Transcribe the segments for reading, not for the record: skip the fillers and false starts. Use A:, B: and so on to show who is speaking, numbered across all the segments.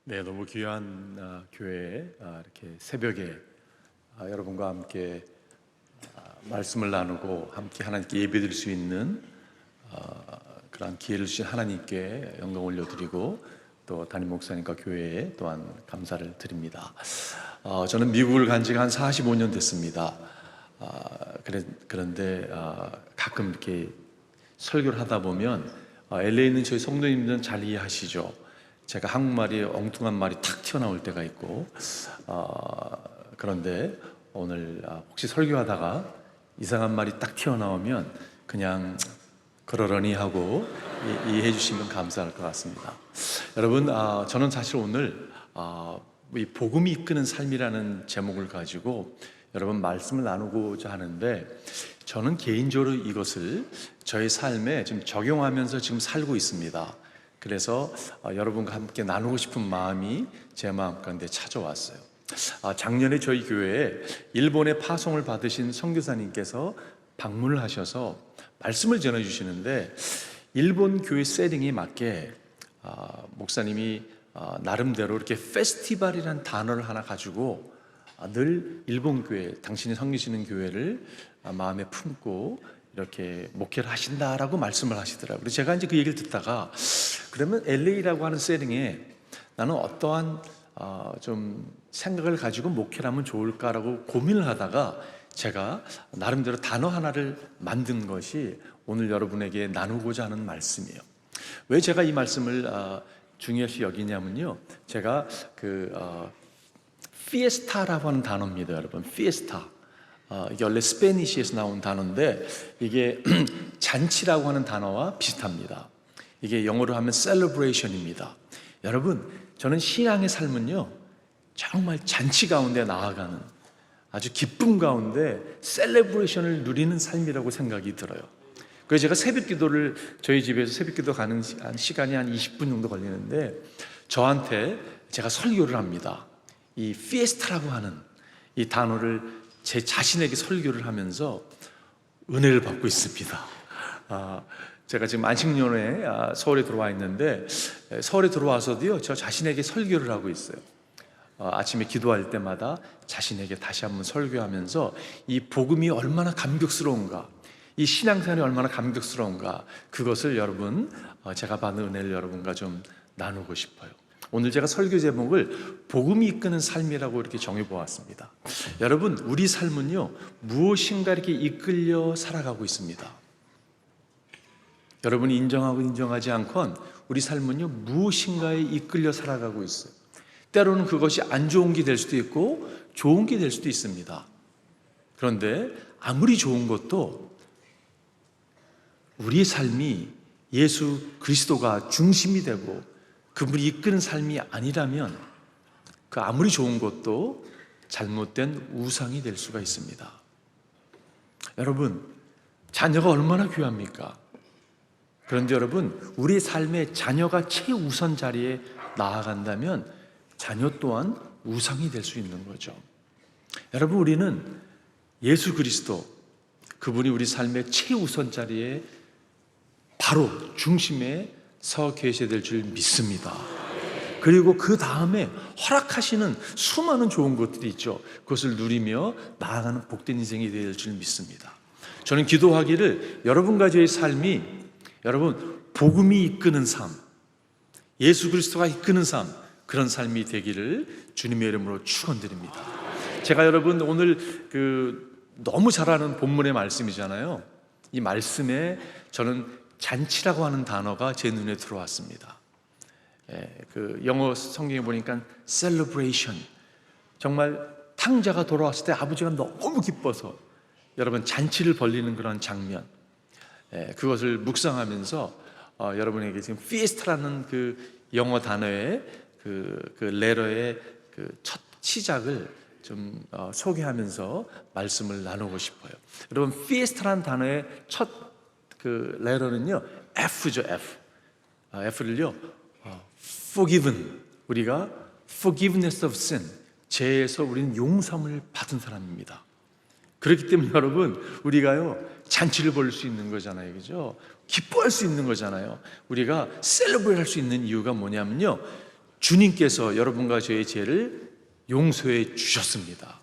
A: 네, 너무 귀한 교회에 이렇게 새벽에 여러분과 함께 말씀을 나누고 함께 하나님께 예배드릴 수 있는 그런 기회를 주신 하나님께 영광 올려드리고 또 담임 목사님과 교회에 또한 감사를 드립니다. 저는 미국을 간 지가 한 45년 됐습니다. 그런데 가끔 이렇게 설교를 하다 보면 LA에 있는 저희 성도님들은 잘 이해하시죠. 제가 한국말이 엉뚱한 말이 탁 튀어나올 때가 있고 그런데 오늘 혹시 설교하다가 이상한 말이 딱 튀어나오면 그냥 그러려니 하고 이해해 주시면 감사할 것 같습니다. 여러분, 저는 사실 오늘 이 복음이 이끄는 삶이라는 제목을 가지고 여러분 말씀을 나누고자 하는데, 저는 개인적으로 이것을 저의 삶에 지금 적용하면서 지금 살고 있습니다. 그래서 여러분과 함께 나누고 싶은 마음이 제 마음 가운데 찾아왔어요. 작년에 저희 교회에 일본에 파송을 받으신 선교사님께서 방문을 하셔서 말씀을 전해주시는데, 일본 교회 세팅에 맞게 목사님이 나름대로 이렇게 페스티벌이라는 단어를 하나 가지고 늘 일본 교회, 당신이 섬기시는 교회를 마음에 품고 이렇게 목회를 하신다라고 말씀을 하시더라고요. 그래서 제가 이제 그 얘기를 듣다가, 그러면 LA라고 하는 세팅에 나는 어떠한 좀 생각을 가지고 목회를 하면 좋을까라고 고민을 하다가 제가 나름대로 단어 하나를 만든 것이 오늘 여러분에게 나누고자 하는 말씀이에요. 왜 제가 이 말씀을 중요시 여기냐면요, 제가 피에스타라고 하는 단어입니다, 여러분. 피에스타. 이게 원래 스페니쉬에서 나온 단어인데 이게 잔치라고 하는 단어와 비슷합니다. 이게 영어로 하면 celebration입니다. 여러분, 저는 신앙의 삶은요 정말 잔치 가운데 나아가는, 아주 기쁨 가운데 셀레브레이션을 누리는 삶이라고 생각이 들어요. 그래서 제가 새벽 기도를, 저희 집에서 새벽 기도 가는 시간이 한 20분 정도 걸리는데 저한테 제가 설교를 합니다. 이 피에스타라고 하는 이 단어를 제 자신에게 설교를 하면서 은혜를 받고 있습니다. 제가 지금 안식년에 서울에 들어와 있는데, 서울에 들어와서도요 저 자신에게 설교를 하고 있어요. 아침에 기도할 때마다 자신에게 다시 한번 설교하면서 이 복음이 얼마나 감격스러운가, 이 신앙생활이 얼마나 감격스러운가, 그것을 여러분, 제가 받은 은혜를 여러분과 좀 나누고 싶어요. 오늘 제가 설교 제목을 복음이 이끄는 삶이라고 이렇게 정해보았습니다. 여러분, 우리 삶은요 무엇인가 이렇게 이끌려 살아가고 있습니다. 여러분이 인정하고 인정하지 않건 우리 삶은요 무엇인가에 이끌려 살아가고 있어요. 때로는 그것이 안 좋은 게 될 수도 있고 좋은 게 될 수도 있습니다. 그런데 아무리 좋은 것도 우리의 삶이 예수 그리스도가 중심이 되고 그분이 이끄는 삶이 아니라면 그 아무리 좋은 것도 잘못된 우상이 될 수가 있습니다. 여러분, 자녀가 얼마나 귀합니까? 그런데 여러분, 우리 삶의 자녀가 최우선 자리에 나아간다면 자녀 또한 우상이 될 수 있는 거죠. 여러분, 우리는 예수 그리스도, 그분이 우리 삶의 최우선 자리에 바로 중심에 서 계셔야 될 줄 믿습니다. 그리고 그 다음에 허락하시는 수많은 좋은 것들이 있죠. 그것을 누리며 나아가는 복된 인생이 될 줄 믿습니다. 저는 기도하기를 여러분과 저의 삶이, 여러분, 복음이 이끄는 삶, 예수 그리스도가 이끄는 삶, 그런 삶이 되기를 주님의 이름으로 축원드립니다. 제가 여러분 오늘 너무 잘 아는 본문의 말씀이잖아요. 이 말씀에 저는 잔치라고 하는 단어가 제 눈에 들어왔습니다. 영어 성경에 보니까 celebration, 정말 탕자가 돌아왔을 때 아버지가 너무 기뻐서 여러분 잔치를 벌리는 그런 장면, 그것을 묵상하면서 여러분에게 지금 fiesta라는 그 영어 단어의 그 레러의 그 첫 시작을 좀 소개하면서 말씀을 나누고 싶어요. 여러분, fiesta라는 단어의 첫 그 레러는요 F죠. F를요 forgiven, 우리가 forgiveness of sin, 죄에서 우리는 용서함을 받은 사람입니다. 그렇기 때문에 여러분, 우리가요 잔치를 벌일 수 있는 거잖아요, 그죠? 기뻐할 수 있는 거잖아요. 우리가 셀러브레이트 할 수 있는 이유가 뭐냐면요, 주님께서 여러분과 저의 죄를 용서해 주셨습니다.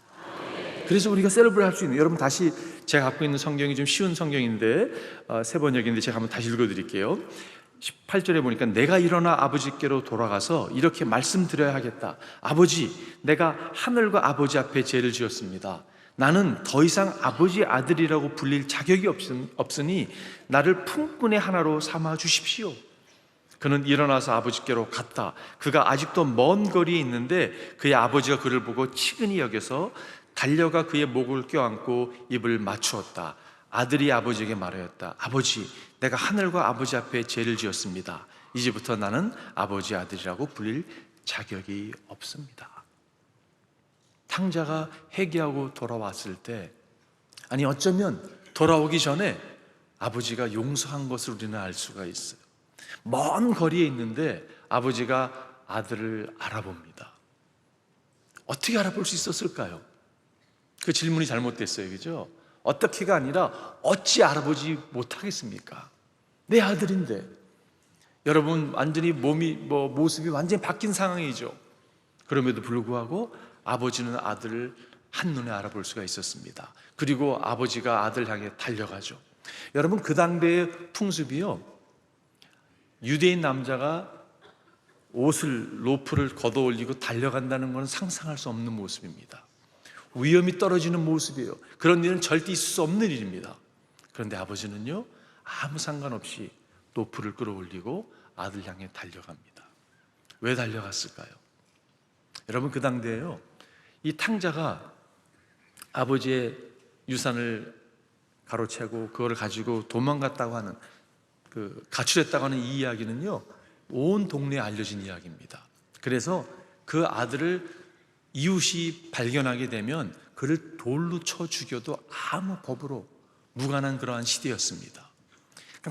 A: 그래서 우리가 셀러브레이트 할 수 있는, 여러분 다시 제가 갖고 있는 성경이 좀 쉬운 성경인데 세 번역인데 제가 한번 다시 읽어드릴게요. 18절에 보니까 내가 일어나 아버지께로 돌아가서 이렇게 말씀드려야 하겠다. 아버지, 내가 하늘과 아버지 앞에 죄를 지었습니다. 나는 더 이상 아버지 아들이라고 불릴 자격이 없으니 나를 품꾼의 하나로 삼아 주십시오. 그는 일어나서 아버지께로 갔다. 그가 아직도 먼 거리에 있는데 그의 아버지가 그를 보고 치근히 여겨서 달려가 그의 목을 껴안고 입을 맞추었다. 아들이 아버지에게 말하였다. 아버지, 내가 하늘과 아버지 앞에 죄를 지었습니다. 이제부터 나는 아버지 아들이라고 불릴 자격이 없습니다. 탕자가 회개하고 돌아왔을 때, 아니 어쩌면 돌아오기 전에 아버지가 용서한 것을 우리는 알 수가 있어요. 먼 거리에 있는데 아버지가 아들을 알아봅니다. 어떻게 알아볼 수 있었을까요? 그 질문이 잘못됐어요, 그죠? 어떻게가 아니라 어찌 알아보지 못하겠습니까? 내 아들인데. 여러분 완전히 모습이 완전히 바뀐 상황이죠. 그럼에도 불구하고 아버지는 아들을 한눈에 알아볼 수가 있었습니다. 그리고 아버지가 아들 향해 달려가죠. 여러분 그 당대의 풍습이요, 유대인 남자가 옷을 로프를 걷어 올리고 달려간다는 것은 상상할 수 없는 모습입니다. 위험이 떨어지는 모습이에요. 그런 일은 절대 있을 수 없는 일입니다. 그런데 아버지는요, 아무 상관없이 로프를 끌어올리고 아들 향해 달려갑니다. 왜 달려갔을까요? 여러분 그 당대에요, 이 탕자가 아버지의 유산을 가로채고 그거를 가지고 도망갔다고 하는, 가출했다고 하는 이 이야기는요, 온 동네에 알려진 이야기입니다. 그래서 그 아들을 이웃이 발견하게 되면 그를 돌로 쳐 죽여도 아무 법으로 무관한 그러한 시대였습니다.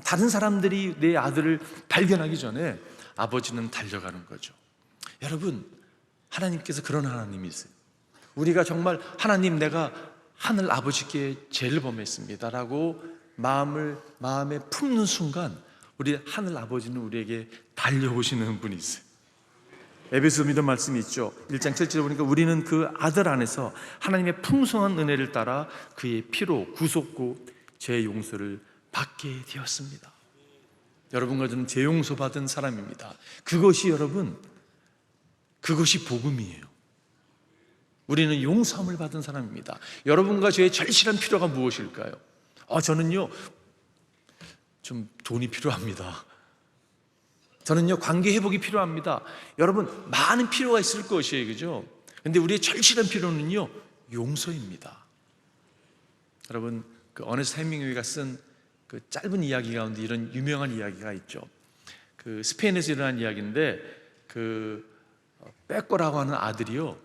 A: 다른 사람들이 내 아들을 발견하기 전에 아버지는 달려가는 거죠. 여러분, 하나님께서 그런 하나님이세요. 우리가 정말 하나님, 내가 하늘 아버지께 죄를 범했습니다 라고 마음에 품는 순간 우리 하늘 아버지는 우리에게 달려오시는 분이세요. 에베소 믿음 말씀이 있죠. 1장 7절에 보니까 우리는 그 아들 안에서 하나님의 풍성한 은혜를 따라 그의 피로 구속고 죄 용서를 받게 되었습니다. 여러분과 저는 죄 용서 받은 사람입니다. 그것이 여러분, 그것이 복음이에요. 우리는 용서함을 받은 사람입니다. 여러분과 저의 절실한 필요가 무엇일까요? 저는요, 좀 돈이 필요합니다. 저는요, 관계 회복이 필요합니다. 여러분, 많은 필요가 있을 것이에요, 그죠? 근데 우리의 절실한 필요는요, 용서입니다. 여러분, 그 어네스트 헤밍웨이가 쓴 그 짧은 이야기 가운데 이런 유명한 이야기가 있죠. 그 스페인에서 일어난 이야기인데, 빼꼬라고 하는 아들이요,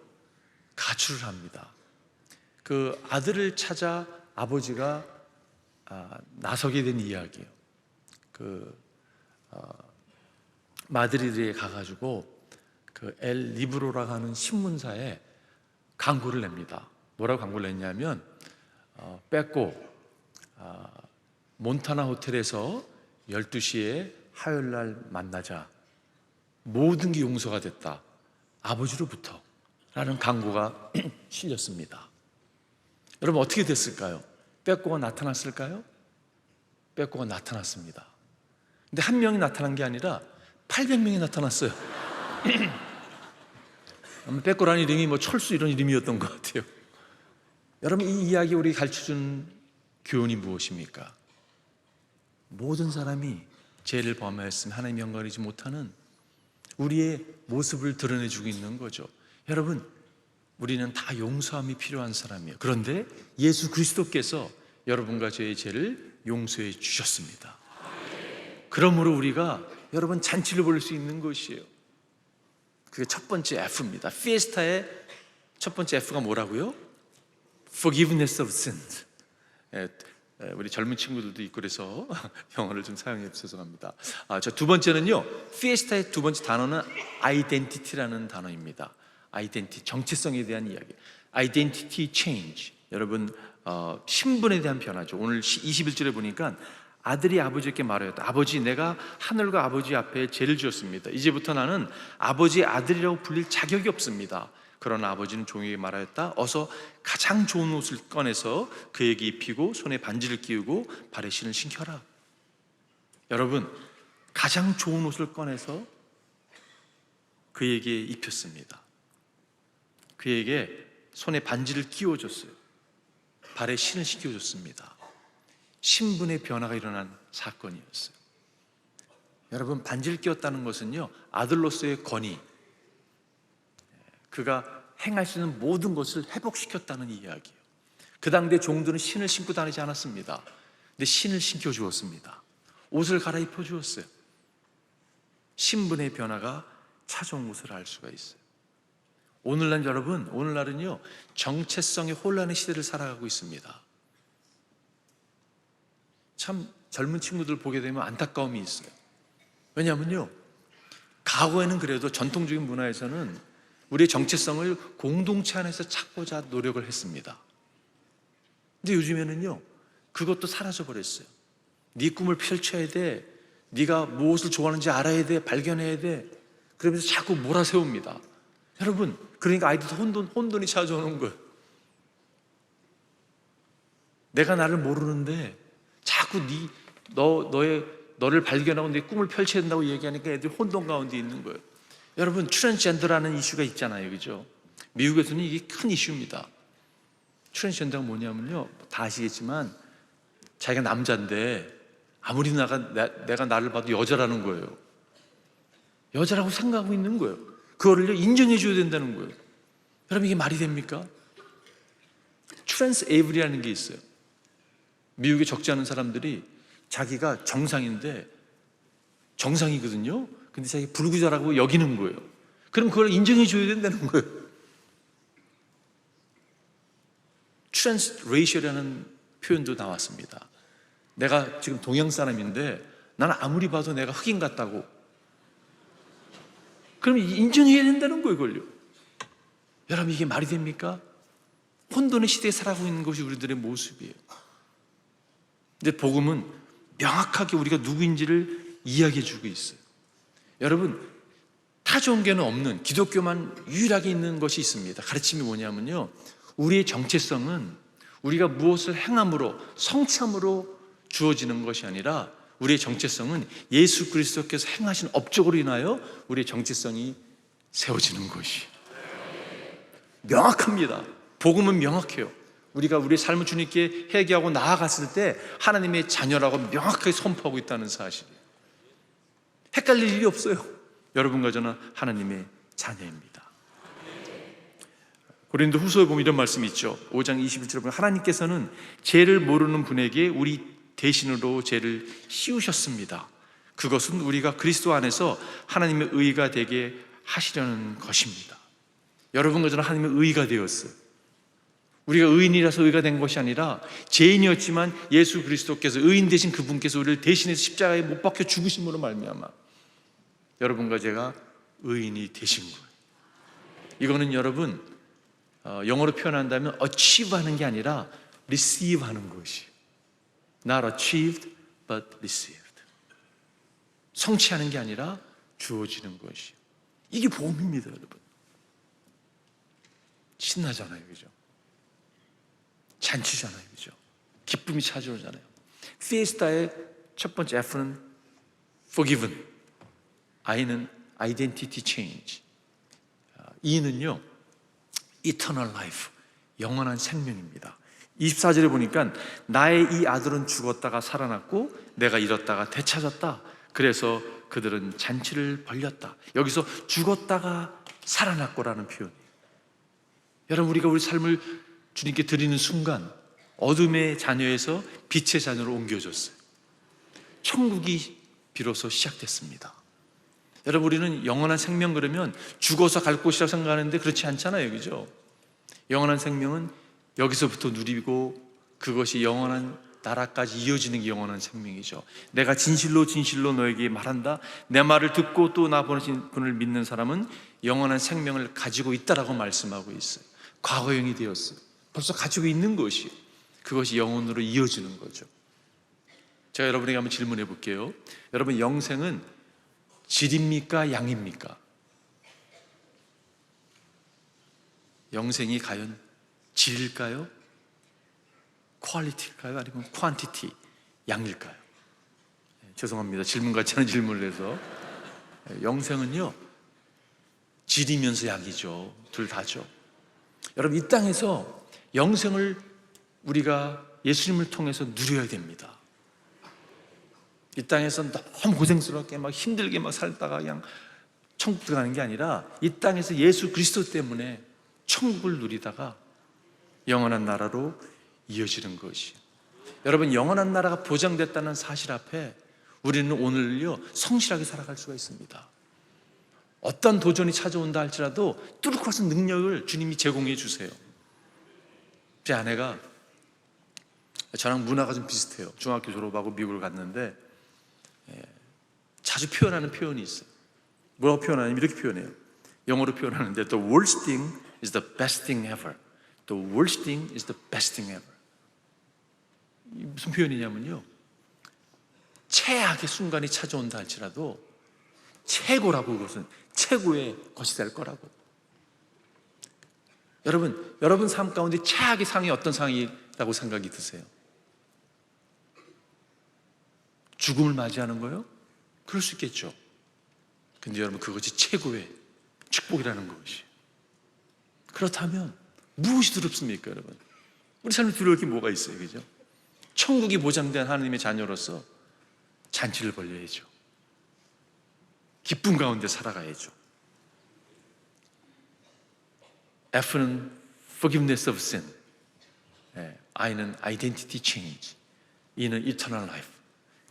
A: 가출을 합니다. 그 아들을 찾아 아버지가 나서게 된 이야기예요. 마드리드에 가가지고 그 엘 리브로라고 하는 신문사에 광고를 냅니다. 뭐라고 광고를 냈냐면, 빼꼬 몬타나 호텔에서 12시에 화요일날 만나자, 모든 게 용서가 됐다, 아버지로부터 라는 광고가 실렸습니다. 여러분 어떻게 됐을까요? 빼꼬가 나타났을까요? 빼꼬가 나타났습니다. 근데 한 명이 나타난 게 아니라 800명이 나타났어요. 빼꼬라는 이름이 철수 이런 이름이었던 것 같아요. 여러분 이 이야기 우리 가르쳐준 교훈이 무엇입니까? 모든 사람이 죄를 범하였으면 하나님의 영광을 잊지 못하는 우리의 모습을 드러내주고 있는 거죠. 여러분, 우리는 다 용서함이 필요한 사람이에요. 그런데 예수 그리스도께서 여러분과 저의 죄를 용서해 주셨습니다. 그러므로 우리가 여러분 잔치를 벌일 수 있는 것이에요. 그게 첫 번째 F입니다. 피에스타의 첫 번째 F가 뭐라고요? Forgiveness of sins. 우리 젊은 친구들도 있고 그래서 영어를 좀 사용해 주셔서 합니다. 저 두 번째는요, 피에스타의 두 번째 단어는 아이덴티티라는 단어입니다. 아이덴티티, 정체성에 대한 이야기. 아이덴티티 체인지. 여러분 신분에 대한 변화죠. 오늘 21절에 보니까 아들이 아버지에게 말하였다. 아버지, 내가 하늘과 아버지 앞에 죄를 지었습니다. 이제부터 나는 아버지의 아들이라고 불릴 자격이 없습니다. 그러나 아버지는 종에게 말하였다. 어서 가장 좋은 옷을 꺼내서 그에게 입히고 손에 반지를 끼우고 발에 신을 신겨라. 여러분, 가장 좋은 옷을 꺼내서 그에게 입혔습니다. 그에게 손에 반지를 끼워줬어요. 발에 신을 신겨줬습니다. 신분의 변화가 일어난 사건이었어요. 여러분, 반지를 끼웠다는 것은요, 아들로서의 권위, 그가 행할 수 있는 모든 것을 회복시켰다는 이야기예요. 그 당대 종들은 신을 신고 다니지 않았습니다. 근데 신을 신겨 주었습니다. 옷을 갈아입혀 주었어요. 신분의 변화가 찾아온 것을 알 수가 있어요. 오늘날 여러분, 오늘날은요, 정체성의 혼란의 시대를 살아가고 있습니다. 참 젊은 친구들 보게 되면 안타까움이 있어요. 왜냐하면요, 과거에는 그래도 전통적인 문화에서는 우리의 정체성을 공동체 안에서 찾고자 노력을 했습니다. 근데 요즘에는요, 그것도 사라져 버렸어요. 네 꿈을 펼쳐야 돼, 네가 무엇을 좋아하는지 알아야 돼, 발견해야 돼, 그러면서 자꾸 몰아세웁니다. 여러분, 그러니까 아이들도 혼돈이 찾아오는 거예요. 내가 나를 모르는데 자꾸 너를 발견하고 네 꿈을 펼쳐야 된다고 얘기하니까 애들이 혼돈 가운데 있는 거예요. 여러분, 트랜스젠더라는 이슈가 있잖아요, 그죠? 미국에서는 이게 큰 이슈입니다. 트랜스젠더가 뭐냐면요, 다 아시겠지만 자기가 남자인데 아무리 내가 나를 봐도 여자라는 거예요. 여자라고 생각하고 있는 거예요. 그거를 인정해 줘야 된다는 거예요. 여러분, 이게 말이 됩니까? 트랜스에이블이라는 게 있어요. 미국에 적지 않은 사람들이 자기가 정상인데 정상이거든요. 근데 자기 불구자라고 여기는 거예요. 그럼 그걸 인정해 줘야 된다는 거예요. 트랜스레이셔라는 표현도 나왔습니다. 내가 지금 동양 사람인데 나는 아무리 봐도 내가 흑인 같다고. 그럼 인정해야 된다는 거예요, 그걸요. 여러분, 이게 말이 됩니까? 혼돈의 시대에 살아가고 있는 것이 우리들의 모습이에요. 근데 복음은 명확하게 우리가 누구인지를 이야기해 주고 있어요. 여러분, 타종교는 없는, 기독교만 유일하게 있는 것이 있습니다. 가르침이 뭐냐면요, 우리의 정체성은 우리가 무엇을 행함으로, 성참으로 주어지는 것이 아니라 우리의 정체성은 예수 그리스도께서 행하신 업적으로 인하여 우리의 정체성이 세워지는 것이 명확합니다. 복음은 명확해요. 우리가 우리의 삶을 주님께 회개하고 나아갔을 때 하나님의 자녀라고 명확하게 선포하고 있다는 사실이에요. 헷갈릴 일이 없어요. 여러분과 저는 하나님의 자녀입니다. 고린도 후서에 보면 이런 말씀이 있죠. 5장 21절에 보면 하나님께서는 죄를 모르는 분에게 우리 대신으로 죄를 씌우셨습니다. 그것은 우리가 그리스도 안에서 하나님의 의가 되게 하시려는 것입니다. 여러분과 저는 하나님의 의가 되었어요. 우리가 의인이라서 의가 된 것이 아니라 죄인이었지만 예수 그리스도께서, 의인 되신 그분께서 우리를 대신해서 십자가에 못 박혀 죽으심으로 말미암아 여러분과 제가 의인이 되신 거예요. 이거는 여러분, 영어로 표현한다면 achieve 하는 게 아니라 receive 하는 것이에요. Not achieved, but received. 성취하는 게 아니라 주어지는 것이에요. 이게 복음입니다, 여러분. 신나잖아요, 그죠? 잔치잖아요, 그죠? 기쁨이 찾아오잖아요. 피에스타의 첫 번째 F는 forgiven, I는 identity change, E는요 eternal life, 영원한 생명입니다. 24절에 보니까 나의 이 아들은 죽었다가 살아났고 내가 잃었다가 되찾았다. 그래서 그들은 잔치를 벌렸다. 여기서 죽었다가 살아났고라는 표현이에요. 여러분, 우리가 우리 삶을 주님께 드리는 순간 어둠의 자녀에서 빛의 자녀로 옮겨졌어요. 천국이 비로소 시작됐습니다. 여러분, 우리는 영원한 생명 그러면 죽어서 갈 곳이라고 생각하는데 그렇지 않잖아요, 그죠? 영원한 생명은 여기서부터 누리고 그것이 영원한 나라까지 이어지는 게 영원한 생명이죠. 내가 진실로 진실로 너에게 말한다. 내 말을 듣고 또 나 보내신 분을 믿는 사람은 영원한 생명을 가지고 있다라고 말씀하고 있어요. 과거형이 되었어요. 벌써 가지고 있는 것이, 그것이 영원으로 이어지는 거죠. 제가 여러분에게 한번 질문해 볼게요. 여러분, 영생은 질입니까? 양입니까? 영생이 과연 질일까요? 퀄리티일까요? 아니면 퀀티티, 양일까요? 죄송합니다. 질문 같지 않은 질문을 해서. 영생은요, 질이면서 양이죠. 둘 다죠. 여러분, 이 땅에서 영생을 우리가 예수님을 통해서 누려야 됩니다. 이 땅에서 너무 고생스럽게 막 힘들게 막 살다가 그냥 천국 들어가는 게 아니라 이 땅에서 예수 그리스도 때문에 천국을 누리다가 영원한 나라로 이어지는 것이. 여러분, 영원한 나라가 보장됐다는 사실 앞에 우리는 오늘요 성실하게 살아갈 수가 있습니다. 어떤 도전이 찾아온다 할지라도 뚫고 가서 능력을 주님이 제공해 주세요. 제 아내가 저랑 문화가 좀 비슷해요. 중학교 졸업하고 미국을 갔는데 자주 표현하는 표현이 있어요. 뭐라고 표현하냐면 이렇게 표현해요. 영어로 표현하는데 The worst thing is the best thing ever. The worst thing is the best thing ever. 무슨 표현이냐면요, 최악의 순간이 찾아온다 할지라도 최고라고, 그것은 최고의 것이 될 거라고. 여러분 삶 가운데 최악의 상이 어떤 상이라고 생각이 드세요? 죽음을 맞이하는 거요? 그럴 수 있겠죠. 근데 여러분, 그것이 최고의 축복이라는 것이. 그렇다면 무엇이 두렵습니까, 여러분? 우리 삶에 두려울 게 뭐가 있어요, 그죠? 천국이 보장된 하나님의 자녀로서 잔치를 벌려야죠. 기쁨 가운데 살아가야죠. F는 forgiveness of sin, I는 identity change, E는 eternal life.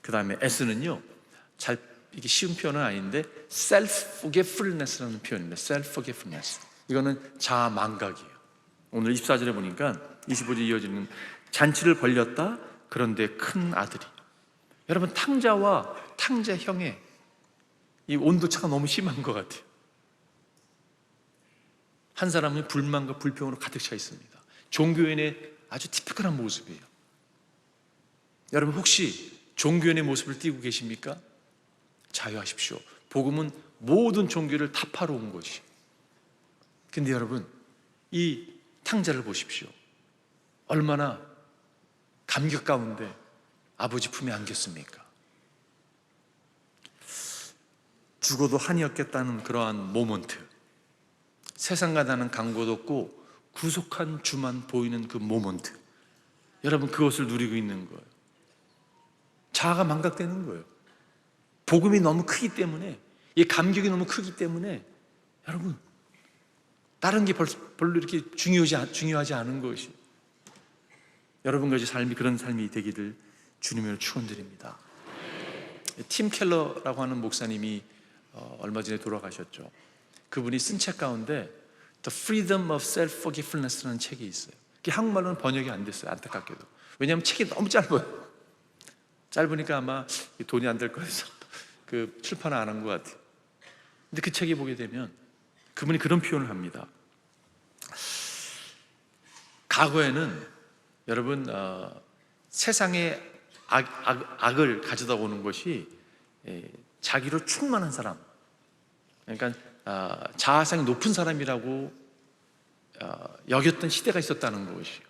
A: 그 다음에 S는요, 이게 쉬운 표현은 아닌데 self-forgetfulness라는 표현입니다. self-forgetfulness. 이거는 자아망각이에요. 오늘 24절에 보니까 25절 이어지는 잔치를 벌렸다. 그런데 큰 아들이. 여러분, 탕자와 탕자형의 이 온도차가 너무 심한 것 같아요. 한 사람은 불만과 불평으로 가득 차 있습니다. 종교인의 아주 티피컬한 모습이에요. 여러분, 혹시 종교인의 모습을 띠고 계십니까? 자유하십시오. 복음은 모든 종교를 타파로 온 것이. 근데 여러분, 이 탕자를 보십시오. 얼마나 감격 가운데 아버지 품에 안겼습니까? 죽어도 한이 없겠다는 그러한 모먼트, 세상과 다른 강고도 없고 구속한 주만 보이는 그 모먼트, 여러분, 그것을 누리고 있는 거예요. 자아가 망각되는 거예요. 복음이 너무 크기 때문에, 이 감격이 너무 크기 때문에 여러분, 다른 게 별로 이렇게 중요하지 않은 것이. 여러분과 제 삶이 그런 삶이 되기를 주님으로 축원드립니다. 팀 켈러라고 하는 목사님이 얼마 전에 돌아가셨죠. 그분이 쓴 책 가운데 The Freedom of Self-Forgetfulness라는 책이 있어요. 그게 한국말로는 번역이 안 됐어요, 안타깝게도. 왜냐하면 책이 너무 짧아요. 짧으니까 아마 돈이 안 될 거여서 그 출판을 안 한 것 같아요. 근데 그 책에 보게 되면 그분이 그런 표현을 합니다. 과거에는 여러분, 세상에 악을 가져다 오는 것이 자기로 충만한 사람, 그러니까 자아성이 높은 사람이라고 여겼던 시대가 있었다는 것이에요.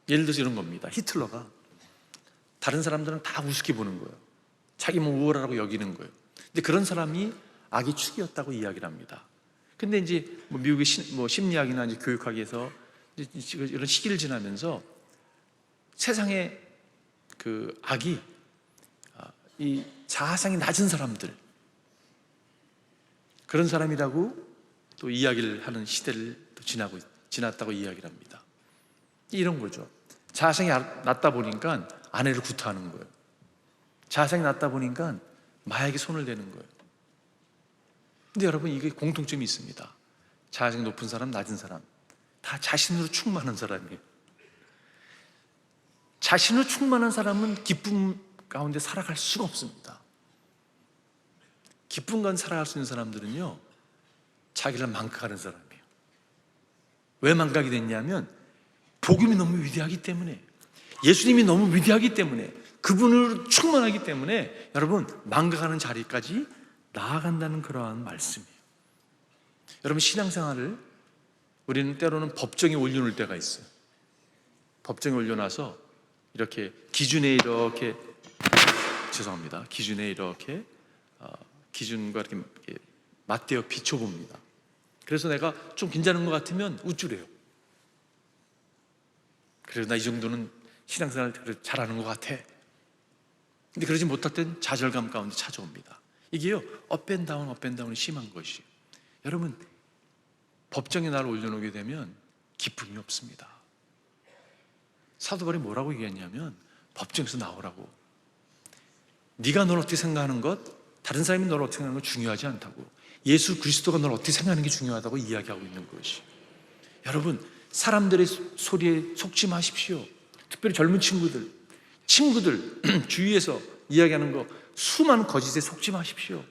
A: 예를 들어서 이런 겁니다. 히틀러가 다른 사람들은 다 우습게 보는 거예요. 자기 우월하다고 여기는 거예요. 근데 그런 사람이 악의 축이었다고 이야기를 합니다. 근데 이제 미국의 심리학이나 이제 교육학에서 이런 시기를 지나면서 세상의 그 악이 이 자아성이 낮은 사람들, 그런 사람이라고 또 이야기를 하는 시대를 또 지났다고 이야기를 합니다. 이런 거죠. 자아성이 낮다 보니까 아내를 구타하는 거예요. 자아성이 낮다 보니까 마약에 손을 대는 거예요. 근데 여러분, 이게 공통점이 있습니다. 자아성이 높은 사람, 낮은 사람, 다 자신으로 충만한 사람이에요. 자신으로 충만한 사람은 기쁨 가운데 살아갈 수가 없습니다. 기쁨 가운데 살아갈 수 있는 사람들은요, 자기를 망각하는 사람이에요. 왜 망각이 됐냐면 복음이 너무 위대하기 때문에, 예수님이 너무 위대하기 때문에, 그분으로 충만하기 때문에 여러분 망각하는 자리까지 나아간다는 그러한 말씀이에요. 여러분 신앙생활을 우리는 때로는 법정에 올려놓을 때가 있어요. 법정에 올려놔서 이렇게 기준에 이렇게 죄송합니다. 기준에 이렇게 기준과 이렇게 맞대어 비춰봅니다. 그래서 내가 좀 괜찮은 것 같으면 우쭐해요. 그래서 나 이 정도는 신앙생활 잘하는 것 같아. 근데 그러지 못할 땐 좌절감 가운데 찾아옵니다. 이게요 업앤다운이 심한 것이에요. 여러분 법정에 나를 올려놓게 되면 기쁨이 없습니다. 사도 바울이 뭐라고 얘기했냐면 법정에서 나오라고. 네가 널 어떻게 생각하는 것, 다른 사람이 널 어떻게 생각하는 것 중요하지 않다고. 예수 그리스도가 널 어떻게 생각하는 게 중요하다고 이야기하고 있는 것이. 여러분 사람들의 소리에 속지 마십시오. 특별히 젊은 친구들 주위에서 이야기하는 거 수많은 거짓에 속지 마십시오.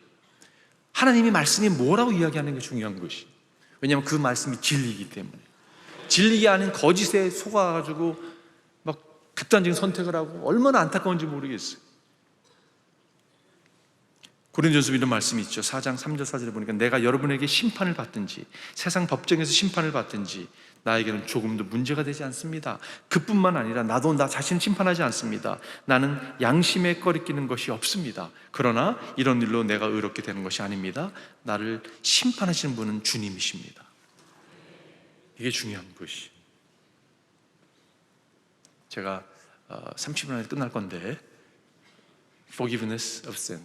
A: 하나님이 말씀이 뭐라고 이야기하는 게 중요한 것이. 왜냐하면 그 말씀이 진리이기 때문에. 진리가 아닌 거짓에 속아가지고 막 극단적인 선택을 하고 얼마나 안타까운지 모르겠어요. 고린도전서 이런 말씀이 있죠. 4장 3절 4절에 보니까 내가 여러분에게 심판을 받든지 세상 법정에서 심판을 받든지 나에게는 조금도 문제가 되지 않습니다. 그뿐만 아니라 나도 나 자신을 심판하지 않습니다. 나는 양심에 꺼리끼는 것이 없습니다. 그러나 이런 일로 내가 의롭게 되는 것이 아닙니다. 나를 심판하시는 분은 주님이십니다. 이게 중요한 것이. 제가 30분 안에 끝날 건데 Forgiveness of sin,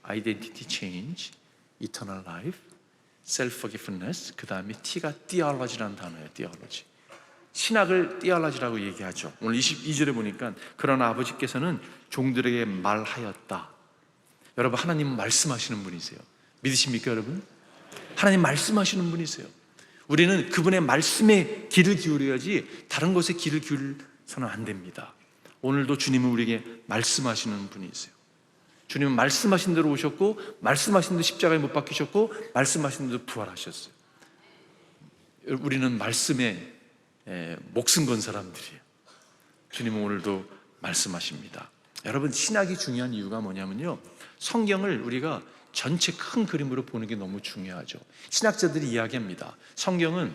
A: Identity Change, Eternal Life, Self-Forgiveness, 그 다음에 T가 Theology라는 단어예요. Theology. 신학을 Theology라고 얘기하죠. 오늘 22절에 보니까 그러나 아버지께서는 종들에게 말하였다. 여러분 하나님은 말씀하시는 분이세요. 믿으십니까 여러분? 하나님 말씀하시는 분이세요. 우리는 그분의 말씀에 귀를 기울여야지 다른 것에 귀를 기울여서는 안 됩니다. 오늘도 주님은 우리에게 말씀하시는 분이세요. 주님은 말씀하신 대로 오셨고 말씀하신 대로 십자가에 못 박히셨고 말씀하신 대로 부활하셨어요. 우리는 말씀에 목숨 건 사람들이에요. 주님은 오늘도 말씀하십니다. 여러분 신학이 중요한 이유가 뭐냐면요, 성경을 우리가 전체 큰 그림으로 보는 게 너무 중요하죠. 신학자들이 이야기합니다. 성경은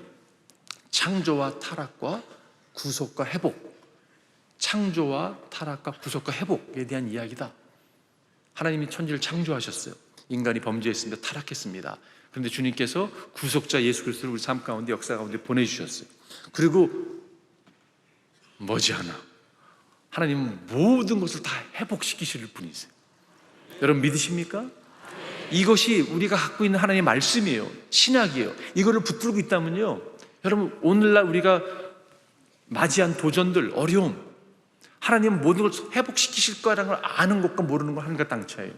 A: 창조와 타락과 구속과 회복, 창조와 타락과 구속과 회복에 대한 이야기다. 하나님이 천지를 창조하셨어요. 인간이 범죄했습니다. 타락했습니다. 그런데 주님께서 구속자 예수 그리스도를 우리 삶 가운데 역사 가운데 보내주셨어요. 그리고 머지않아 하나님은 모든 것을 다 회복시키실 분이세요. 여러분 믿으십니까? 이것이 우리가 갖고 있는 하나님의 말씀이에요. 신학이에요. 이거를 붙들고 있다면요, 여러분 오늘날 우리가 맞이한 도전들, 어려움, 하나님은 모든 걸 회복시키실 거라는 걸 아는 것과 모르는 건 하늘과 땅 차이예요.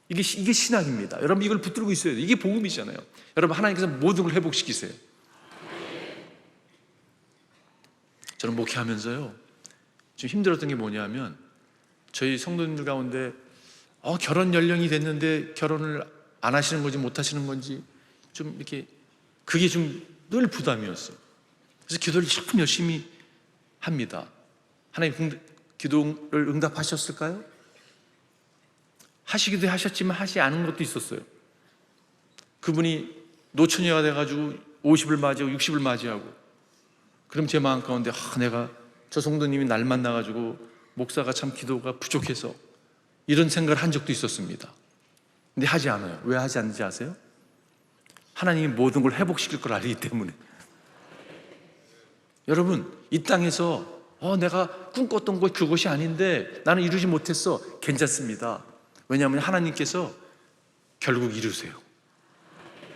A: 이게 신학입니다. 여러분 이걸 붙들고 있어야 돼요. 이게 복음이잖아요. 여러분 하나님께서 모든 걸 회복시키세요. 저는 목회하면서요 좀 힘들었던 게 뭐냐면 저희 성도님들 가운데 결혼 연령이 됐는데 결혼을 안 하시는 건지 못 하시는 건지 좀 이렇게 그게 좀 늘 부담이었어요. 그래서 기도를 참 열심히 합니다. 하나님 기도를 응답하셨을까요? 하시기도 하셨지만 하지 않은 것도 있었어요. 그분이 노처녀가 돼가지고 50을 맞이하고 60을 맞이하고, 그럼 제 마음 가운데 내가 저 성도님이 날 만나가지고 목사가 참 기도가 부족해서 이런 생각을 한 적도 있었습니다. 근데 하지 않아요. 왜 하지 않는지 아세요? 하나님이 모든 걸 회복시킬 걸 알기 때문에. 여러분 이 땅에서 내가 꿈꿨던 것 그것이 아닌데 나는 이루지 못했어. 괜찮습니다. 왜냐하면 하나님께서 결국 이루세요.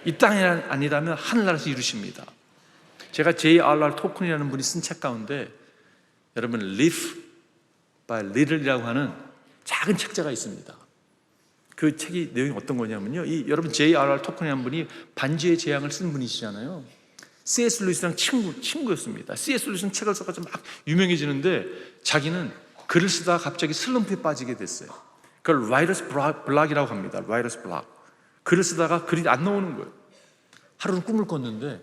A: 이 땅이 아니라면 하늘나라에서 이루십니다. 제가 J.R.R. 토큰이라는 분이 쓴 책 가운데 여러분 Live by Little이라고 하는 작은 책자가 있습니다. 그 책이 내용이 어떤 거냐면요, 여러분 J.R.R. 토큰이라는 분이 반지의 제왕을 쓴 분이시잖아요. C.S. 루이스랑 친구였습니다. C.S. 루이스는 책을 써가지고 막 유명해지는데 자기는 글을 쓰다가 갑자기 슬럼프에 빠지게 됐어요. 그걸 라이터스 블락이라고 합니다. 라이터스 블락. 글을 쓰다가 글이 안 나오는 거예요. 하루는 꿈을 꿨는데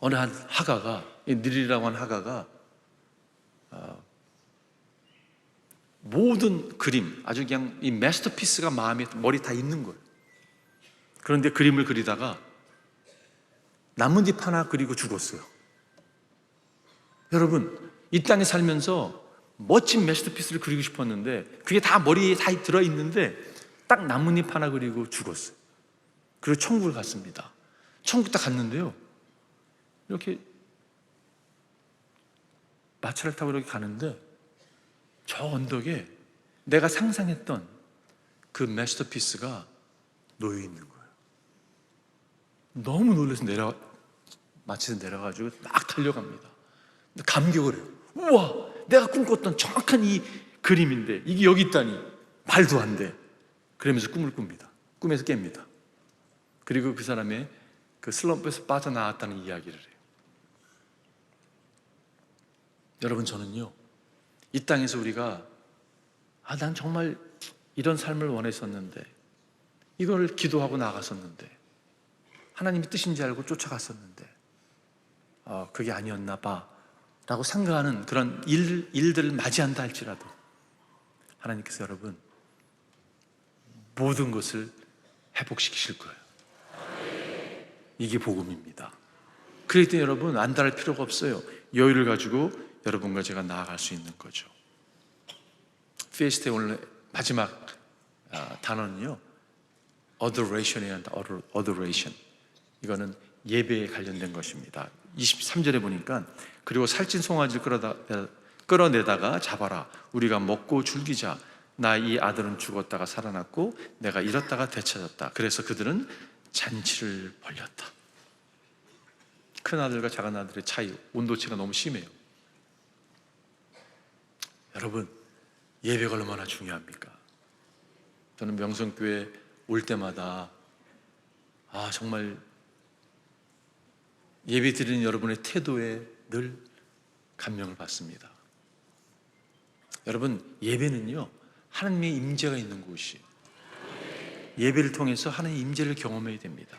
A: 어느 한 하가가, 니릴이라고 하는 하가가 모든 그림, 아주 그냥 이 마스터피스가 마음에 머리 다 있는 거예요. 그런데 그림을 그리다가 나뭇잎 하나 그리고 죽었어요. 여러분, 이 땅에 살면서 멋진 마스터피스를 그리고 싶었는데 그게 다 머리에 다 들어있는데 딱 나뭇잎 하나 그리고 죽었어요. 그리고 천국을 갔습니다. 천국 딱 갔는데요, 이렇게 마차를 타고 이렇게 가는데 저 언덕에 내가 상상했던 그 마스터피스가 놓여 있는 거예요. 너무 놀라서 마차에서 내려가지고 막 달려갑니다. 감격을 해요. 우와, 내가 꿈꿨던 정확한 이 그림인데 이게 여기 있다니 말도 안 돼. 그러면서 꿈을 꿉니다. 꿈에서 깹니다. 그리고 그 사람의 그 슬럼프에서 빠져나왔다는 이야기를 해요. 여러분, 저는요, 이 땅에서 우리가 난 정말 이런 삶을 원했었는데, 이걸 기도하고 나갔었는데, 하나님의 뜻인지 알고 쫓아갔었는데 그게 아니었나 봐 라고 생각하는 그런 일들을 맞이한다 할지라도 하나님께서 여러분 모든 것을 회복시키실 거예요. 이게 복음입니다. 그럴 때 여러분 안달할 필요가 없어요. 여유를 가지고 여러분과 제가 나아갈 수 있는 거죠. 피에스타의 오늘 마지막 단어는요, adoration이에요. adoration. 이거는 예배에 관련된 것입니다. 23절에 보니까 그리고 살찐 송아지를 끌어내다가 잡아라. 우리가 먹고 즐기자. 나 이 아들은 죽었다가 살아났고 내가 잃었다가 되찾았다. 그래서 그들은 잔치를 벌였다. 큰 아들과 작은 아들의 차이, 온도차가 너무 심해요. 여러분, 예배가 얼마나 중요합니까? 저는 명성교회 올 때마다 정말 예배 드리는 여러분의 태도에 늘 감명을 받습니다. 여러분, 예배는요 하나님의 임재가 있는 곳이에요. 예배를 통해서 하나님의 임재를 경험해야 됩니다.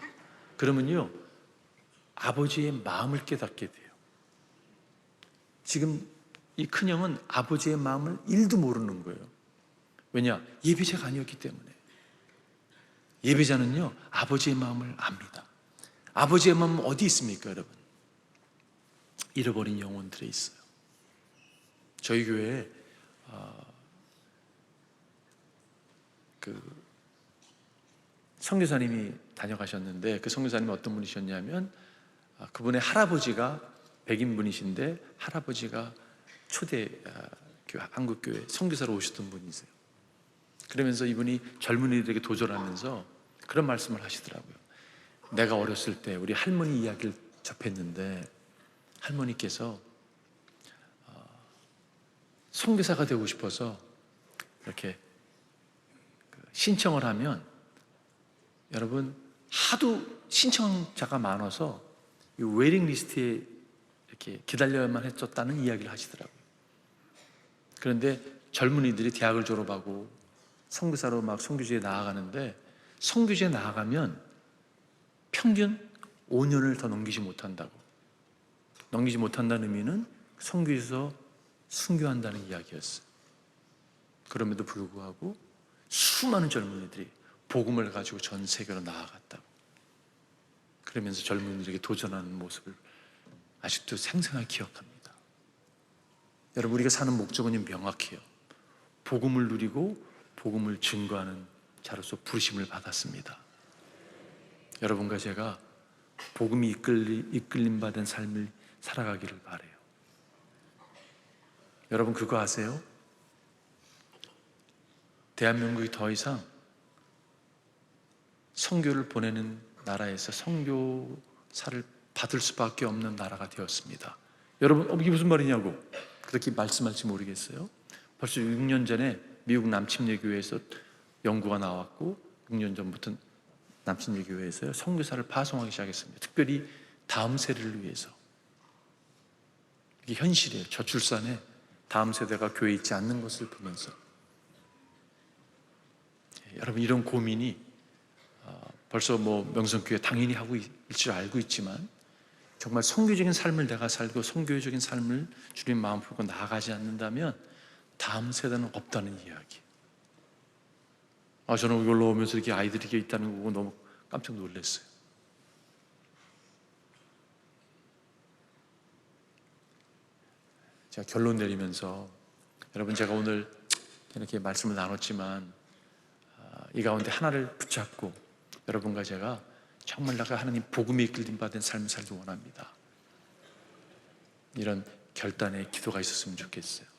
A: 그러면요 아버지의 마음을 깨닫게 돼요. 지금 이 큰형은 아버지의 마음을 1도 모르는 거예요. 왜냐? 예배자가 아니었기 때문에. 예배자는요 아버지의 마음을 압니다. 아버지의 마음은 어디 있습니까, 여러분? 잃어버린 영혼들에 있어요. 저희 교회에 선교사님이 다녀가셨는데 그 선교사님이 어떤 분이셨냐면 그분의 할아버지가 백인분이신데 할아버지가 초대 한국교회 선교사로 오셨던 분이세요. 그러면서 이분이 젊은이들에게 도전하면서 그런 말씀을 하시더라고요. 내가 어렸을 때 우리 할머니 이야기를 접했는데 할머니께서 선교사가 되고 싶어서 이렇게 신청을 하면 여러분 하도 신청자가 많아서 이 웨이팅 리스트에 이렇게 기다려야만 했었다는 이야기를 하시더라고요. 그런데 젊은이들이 대학을 졸업하고 선교사로 막 선교지에 나아가는데 선교지에 나아가면 평균 5년을 더 넘기지 못한다고. 넘기지 못한다는 의미는 선교에서 순교한다는 이야기였어요. 그럼에도 불구하고 수많은 젊은이들이 복음을 가지고 전 세계로 나아갔다고. 그러면서 젊은이들에게 도전하는 모습을 아직도 생생하게 기억합니다. 여러분, 우리가 사는 목적은 명확해요. 복음을 누리고 복음을 증거하는 자로서 부르심을 받았습니다. 여러분과 제가 복음이 이끌림 받은 삶을 살아가기를 바라요. 여러분 그거 아세요? 대한민국이 더 이상 선교를 보내는 나라에서 선교사를 받을 수밖에 없는 나라가 되었습니다. 여러분 이게 무슨 말이냐고 그렇게 말씀할지 모르겠어요. 벌써 6년 전에 미국 남침례교회에서 연구가 나왔고 6년 전부터 남침례교회에서 선교사를 파송하기 시작했습니다. 특별히 다음 세대를 위해서. 이게 현실이에요. 저출산에 다음 세대가 교회에 있지 않는 것을 보면서 여러분 이런 고민이 벌써 명성교회 당연히 하고 있을 줄 알고 있지만 정말 선교적인 삶을 내가 살고 선교적인 삶을 주님 마음 품고 나아가지 않는다면 다음 세대는 없다는 이야기. 저는 이걸로 오면서 이렇게 아이들이 이렇게 있다는 거 보고 너무 깜짝 놀랐어요. 제가 결론 내리면서, 여러분, 제가 오늘 이렇게 말씀을 나눴지만 이 가운데 하나를 붙잡고 여러분과 제가 정말 내가 하나님 복음에 이끌림 받은 삶을 살기 원합니다. 이런 결단의 기도가 있었으면 좋겠어요.